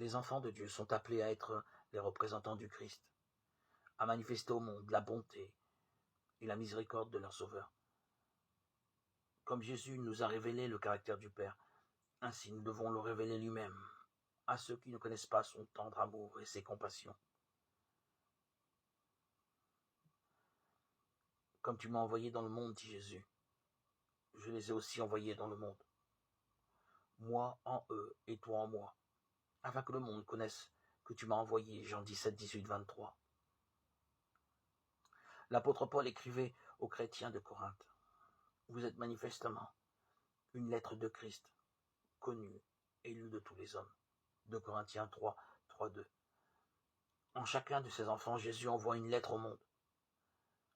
Les enfants de Dieu sont appelés à être les représentants du Christ, à manifester au monde la bonté et la miséricorde de leur Sauveur. Comme Jésus nous a révélé le caractère du Père, ainsi nous devons le révéler lui-même à ceux qui ne connaissent pas son tendre amour et ses compassions. Comme tu m'as envoyé dans le monde, dit Jésus, je les ai aussi envoyés dans le monde. Moi en eux et toi en moi, afin que le monde connaisse que tu m'as envoyé. Jean 17, 18, 23. L'apôtre Paul écrivait aux chrétiens de Corinthe, vous êtes manifestement une lettre de Christ, connue et lue de tous les hommes. 2 Corinthiens 3, 3, 2. En chacun de ses enfants, Jésus envoie une lettre au monde.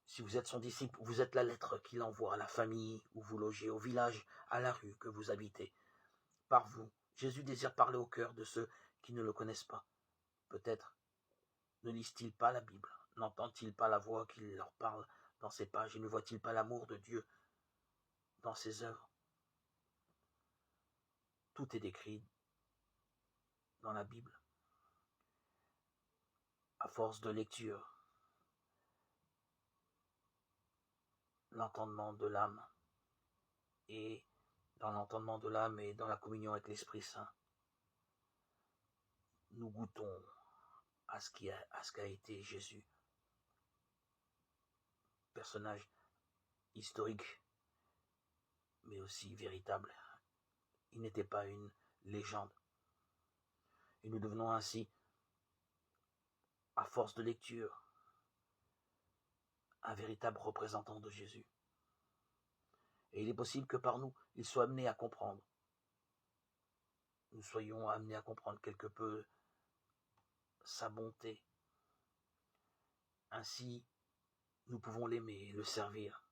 Si vous êtes son disciple, vous êtes la lettre qu'il envoie à la famille où vous logez, au village, à la rue que vous habitez. Par vous, Jésus désire parler au cœur de ceux qui ne le connaissent pas. Peut-être ne lisent-ils pas la Bible, n'entendent-ils pas la voix qui leur parle dans ces pages et ne voient-ils pas l'amour de Dieu dans ses œuvres. Tout est décrit dans la Bible. À force de lecture, l'entendement de l'âme et dans l'entendement de l'âme et dans la communion avec l'Esprit Saint, nous goûtons à ce qu'a été Jésus, personnage historique, mais aussi véritable. Il n'était pas une légende. Et nous devenons ainsi, à force de lecture, un véritable représentant de Jésus. Et il est possible que par nous, il soit amené à comprendre. Nous soyons amenés à comprendre quelque peu sa bonté. Ainsi, nous pouvons l'aimer et le servir.